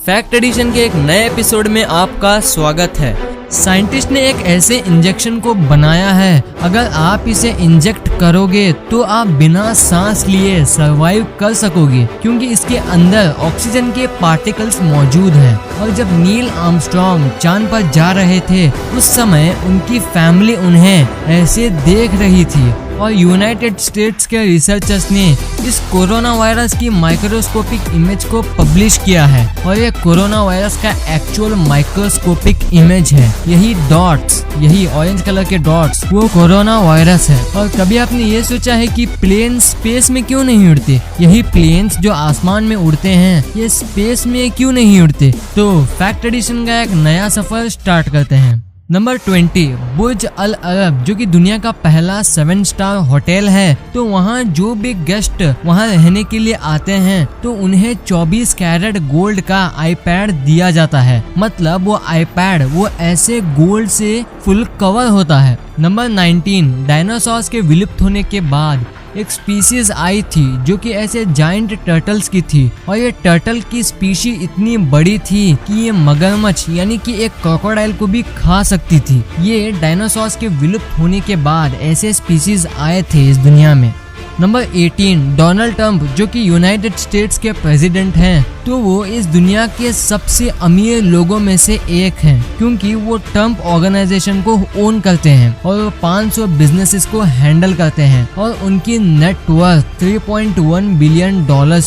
Fact addition के एक नए एपिसोड में आपका स्वागत है। साइंटिस्ट ने एक ऐसे इंजेक्शन को बनाया है, अगर आप इसे इंजेक्ट करोगे तो आप बिना सांस लिए सरवाइव कर सकोगे, क्योंकि इसके अंदर ऑक्सीजन के पार्टिकल्स मौजूद हैं। और जब नील आर्मस्ट्रॉन्ग चांद पर जा रहे थे उस समय उनकी फैमिली उन्हें ऐसे देख रही थी। और यूनाइटेड स्टेट्स के रिसर्चर्स ने इस कोरोना वायरस की माइक्रोस्कोपिक इमेज को पब्लिश किया है, और ये कोरोना वायरस का एक्चुअल माइक्रोस्कोपिक इमेज है। यही डॉट्स, यही ऑरेंज कलर के डॉट्स, वो कोरोना वायरस है। और कभी आपने ये सोचा है कि प्लेन स्पेस में क्यों नहीं उड़ते? यही प्लेन्स जो आसमान में उड़ते हैं, ये स्पेस में क्यों नहीं उड़ते? तो फैक्ट एडिशन का एक नया सफर स्टार्ट करते हैं। नंबर 20, बुर्ज अल अरब, जो कि दुनिया का पहला 7 स्टार होटल है। तो वहाँ जो भी गेस्ट वहाँ रहने के लिए आते हैं तो उन्हें 24 कैरेट गोल्ड का आईपैड दिया जाता है। मतलब वो आईपैड वो ऐसे गोल्ड से फुल कवर होता है। नंबर 19, डायनासोर्स के विलुप्त होने के बाद एक स्पीशीज आई थी जो कि ऐसे जायंट टर्टल्स की थी, और ये टर्टल की स्पीशी इतनी बड़ी थी कि ये मगरमच्छ यानी कि एक क्रोकोडाइल को भी खा सकती थी। ये डायनासोर्स के विलुप्त होने के बाद ऐसे स्पीशीज आए थे इस दुनिया में। नंबर 18, डोनाल्ड ट्रंप, जो कि यूनाइटेड स्टेट्स के प्रेसिडेंट हैं, तो वो इस दुनिया के सबसे अमीर लोगों में से एक हैं, क्योंकि वो ट्रंप ऑर्गेनाइजेशन को ओन करते हैं और वो 500 बिजनेसेस को हैंडल करते हैं, और उनकी नेट वर्थ $3.1 बिलियन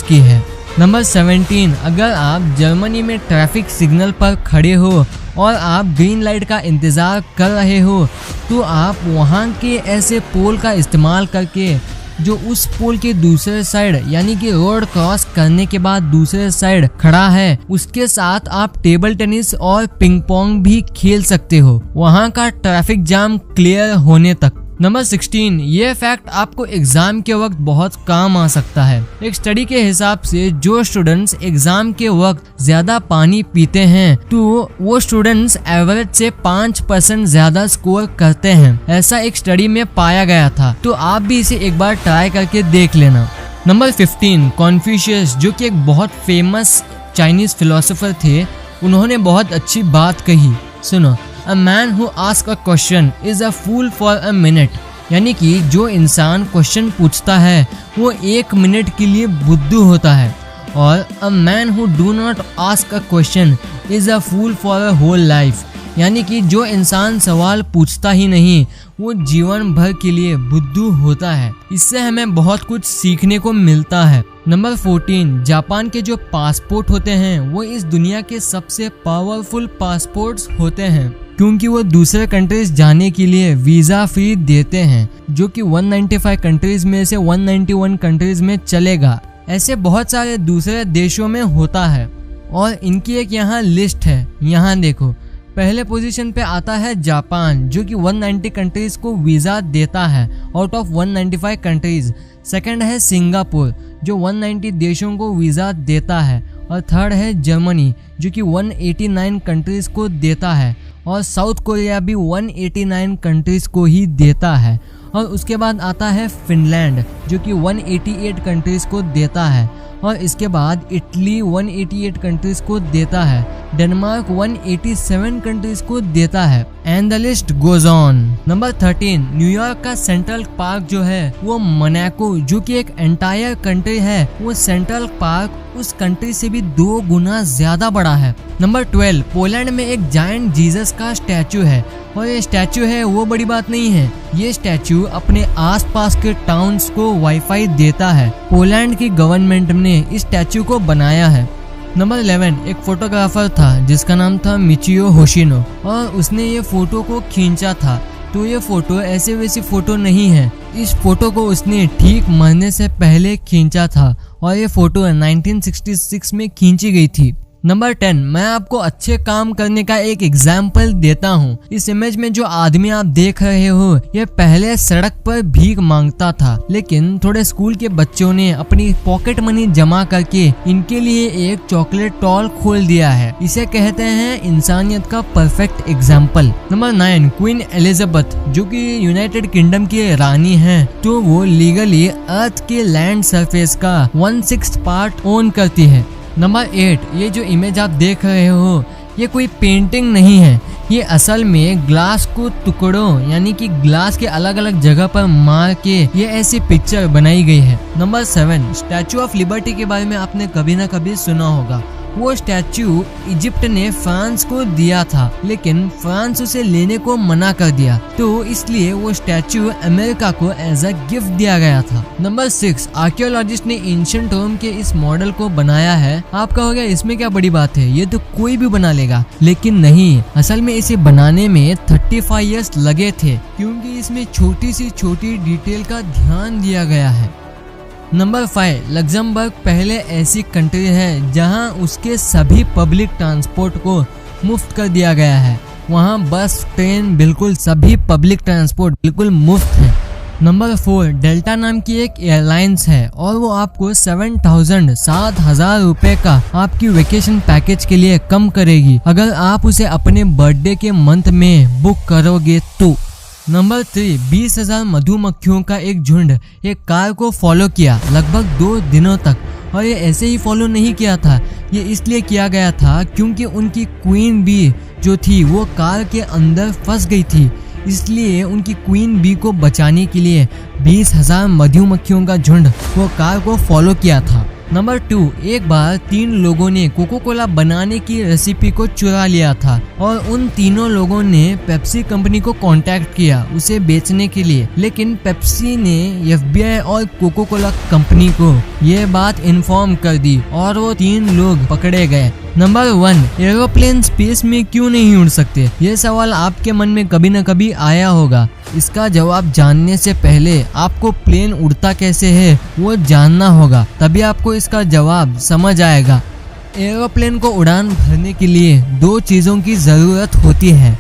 की है। नंबर 17, अगर आप जर्मनी में ट्रैफिक सिग्नल पर खड़े हो और आप ग्रीन लाइट का इंतजार कर रहे हो, तो आप वहाँ के ऐसे पोल का इस्तेमाल करके जो उस पोल के दूसरे साइड यानी कि रोड क्रॉस करने के बाद दूसरे साइड खड़ा है, उसके साथ आप टेबल टेनिस और पिंग पोंग भी खेल सकते हो, वहाँ का ट्रैफिक जाम क्लियर होने तक। नंबर 16, ये फैक्ट आपको एग्जाम के वक्त बहुत काम आ सकता है। एक स्टडी के हिसाब से जो स्टूडेंट्स एग्जाम के वक्त ज्यादा पानी पीते हैं तो वो स्टूडेंट्स एवरेज से 5% ज्यादा स्कोर करते हैं, ऐसा एक स्टडी में पाया गया था। तो आप भी इसे एक बार ट्राई करके देख लेना। नंबर 15, कॉन्फ्यूशियस, जो कि एक बहुत फेमस चाइनीज फिलोसोफर थे, उन्होंने बहुत अच्छी बात कही। सुनो, A man who asks a question is a fool for a minute, यानी कि जो इंसान क्वेश्चन पूछता है वो 1 मिनट के लिए बुद्धू होता है, और a man who do not ask a question is a fool for a whole life, यानी कि जो इंसान सवाल पूछता ही नहीं वो जीवन भर के लिए बुद्धू होता है। इससे हमें बहुत कुछ सीखने को मिलता है। नंबर 14, जापान के जो पासपोर्ट होते हैं वो इस दुनिया के सबसे पावरफुल पासपोर्ट्स होते हैं, क्योंकि वो दूसरे कंट्रीज जाने के लिए वीजा फ्री देते हैं, जो कि 195 कंट्रीज में से 191 कंट्रीज में चलेगा। ऐसे बहुत सारे दूसरे देशों में होता है, और इनकी एक यहाँ लिस्ट है। यहाँ देखो, पहले पोजीशन पे आता है जापान, जो कि 190 कंट्रीज को वीजा देता है आउट ऑफ 195 कंट्रीज। सेकंड है सिंगापुर, जो 190 देशों को वीजा देता है, और थर्ड है जर्मनी, जो कि 189 कंट्रीज को देता है, और साउथ कोरिया भी 189 कंट्रीज को ही देता है। और उसके बाद आता है फिनलैंड, जो कि 188 कंट्रीज को देता है, और इसके बाद इटली 188 कंट्रीज को देता है, डेनमार्क 187 कंट्रीज को देता है, and the list goes on. Number 13, New York का सेंट्रल पार्क जो है वो मोनाको, जो कि एक एंटायर कंट्री है, वो सेंट्रल पार्क उस कंट्री से भी 2 गुना ज्यादा बड़ा है। नंबर 12, पोलैंड में एक जायंट जीसस का स्टैचू है, और ये स्टैचू है वो बड़ी बात नहीं है, ये स्टैचू अपने आसपास के टाउन्स को वाईफाई देता है। पोलैंड की गवर्नमेंट ने इस स्टैचू को बनाया है। नंबर 11, एक फोटोग्राफर था जिसका नाम था मिचियो होशिनो, और उसने ये फोटो को खींचा था। तो ये फोटो ऐसे वैसी फोटो नहीं है, इस फोटो को उसने ठीक मरने से पहले खींचा था, और ये फोटो 1966 में खींची गई थी। नंबर 10, मैं आपको अच्छे काम करने का एक एग्जाम्पल देता हूँ। इस इमेज में जो आदमी आप देख रहे हो ये पहले सड़क पर भीख मांगता था, लेकिन थोड़े स्कूल के बच्चों ने अपनी पॉकेट मनी जमा करके इनके लिए एक चॉकलेट टॉल खोल दिया है। इसे कहते हैं इंसानियत का perfect example. Number 9, queen Elizabeth, जो कि यूनाइटेड किंगडम की रानी है, तो वो लीगली अर्थ के लैंड सरफेस का 1/6 पार्ट ओन करती है। नंबर 8, ये जो इमेज आप देख रहे हो ये कोई पेंटिंग नहीं है, ये असल में ग्लास को टुकड़ों यानी कि ग्लास के अलग अलग जगह पर मार के ये ऐसी पिक्चर बनाई गई है। नंबर 7, स्टैचू ऑफ लिबर्टी के बारे में आपने कभी ना कभी सुना होगा। वो स्टैचू इजिप्ट ने फ्रांस को दिया था, लेकिन फ्रांस उसे लेने को मना कर दिया, तो इसलिए वो स्टैचू अमेरिका को एज अ गिफ्ट दिया गया था। नंबर 6, आर्कियोलॉजिस्ट ने एंशिएंट रोम के इस मॉडल को बनाया है। आप कहोगे इसमें क्या बड़ी बात है, ये तो कोई भी बना लेगा, लेकिन नहीं, असल में इसे बनाने में 35 इयर्स लगे थे, क्योंकि इसमें छोटी सी छोटी डिटेल का ध्यान दिया गया है। नंबर 5, लग्जमबर्ग पहले ऐसी कंट्री है जहां उसके सभी पब्लिक ट्रांसपोर्ट को मुफ्त कर दिया गया है। वहां बस, ट्रेन, बिल्कुल सभी पब्लिक ट्रांसपोर्ट बिल्कुल मुफ्त है। नंबर 4, डेल्टा नाम की एक एयरलाइंस है और वो आपको 7,000 रुपए का आपकी वेकेशन पैकेज के लिए कम करेगी अगर आप उसे अपने बर्थडे के मंथ में बुक करोगे तो। नंबर 3, 20,000 मधुमक्खियों का एक झुंड एक कार को फॉलो किया लगभग 2 दिनों तक, और ये ऐसे ही फॉलो नहीं किया था, ये इसलिए किया गया था क्योंकि उनकी क्वीन बी जो थी वो कार के अंदर फंस गई थी, इसलिए उनकी क्वीन बी को बचाने के लिए 20,000 मधुमक्खियों का झुंड वो कार को फॉलो किया था। नंबर 2, एक बार 3 लोगों ने कोको कोला बनाने की रेसिपी को चुरा लिया था और उन तीनों लोगों ने पेप्सी कंपनी को कांटेक्ट किया उसे बेचने के लिए, लेकिन पेप्सी ने FBI और कोको कोला कंपनी को ये बात इन्फॉर्म कर दी और वो 3 लोग पकड़े गए। नंबर 1, एरोप्लेन स्पेस में क्यों नहीं उड़ सकते? ये सवाल आपके मन में कभी न कभी आया होगा। इसका जवाब जानने से पहले आपको प्लेन उड़ता कैसे है वो जानना होगा, तभी आपको इसका जवाब समझ आएगा। एरोप्लेन को उड़ान भरने के लिए 2 चीज़ों की ज़रूरत होती है।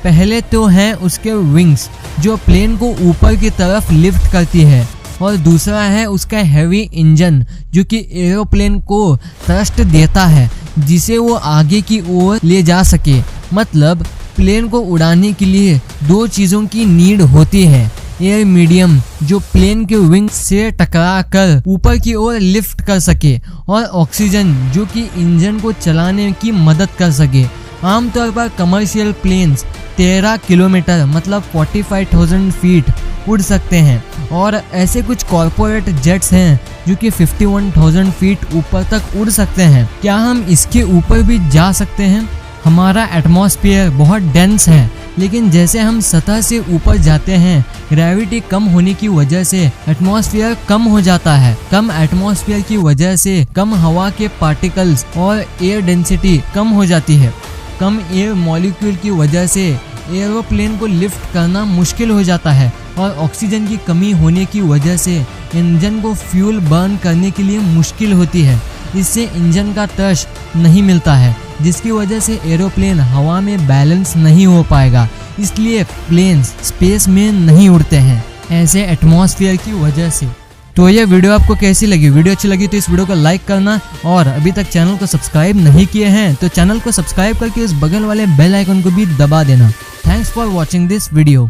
पहले तो है उसके विंग्स जो प्लेन को ऊपर की तरफ लिफ्ट करती है, और दूसरा है उसका हैवी इंजन जो कि एरोप्लेन को थ्रस्ट देता है जिसे वो आगे की ओर ले जा सके। मतलब प्लेन को उड़ाने के लिए 2 चीज़ों की नीड होती है, एयर मीडियम जो प्लेन के विंग से टकरा कर ऊपर की ओर लिफ्ट कर सके, और ऑक्सीजन जो कि इंजन को चलाने की मदद कर सके। आमतौर पर कमर्शियल प्लेन्स 13 किलोमीटर मतलब 45,000 फीट उड़ सकते हैं, और ऐसे कुछ कॉर्पोरेट जेट्स हैं जो कि 51,000 फीट ऊपर तक उड़ सकते हैं। क्या हम इसके ऊपर भी जा सकते हैं? हमारा एटमॉस्फेयर बहुत डेंस है, लेकिन जैसे हम सतह से ऊपर जाते हैं ग्रेविटी कम होने की वजह से एटमॉस्फेयर कम हो जाता है। कम एटमॉस्फेयर की वजह से कम हवा के पार्टिकल्स और एयर डेंसिटी कम हो जाती है। कम एयर मॉलिक्यूल की वजह से एरोप्लेन को लिफ्ट करना मुश्किल हो जाता है, और ऑक्सीजन की कमी होने की वजह से इंजन को फ्यूल बर्न करने के लिए मुश्किल होती है। इससे इंजन का थ्रस्ट नहीं मिलता है, जिसकी वजह से एरोप्लेन हवा में बैलेंस नहीं हो पाएगा, इसलिए प्लेन्स स्पेस में नहीं उड़ते हैं ऐसे एटमॉस्फेयर की वजह से। तो ये वीडियो आपको कैसी लगी? वीडियो अच्छी लगी तो इस वीडियो को लाइक करना, और अभी तक चैनल को सब्सक्राइब नहीं किए हैं तो चैनल को सब्सक्राइब करके उस बगल वाले बेल आइकन को भी दबा देना। Thanks for watching this video.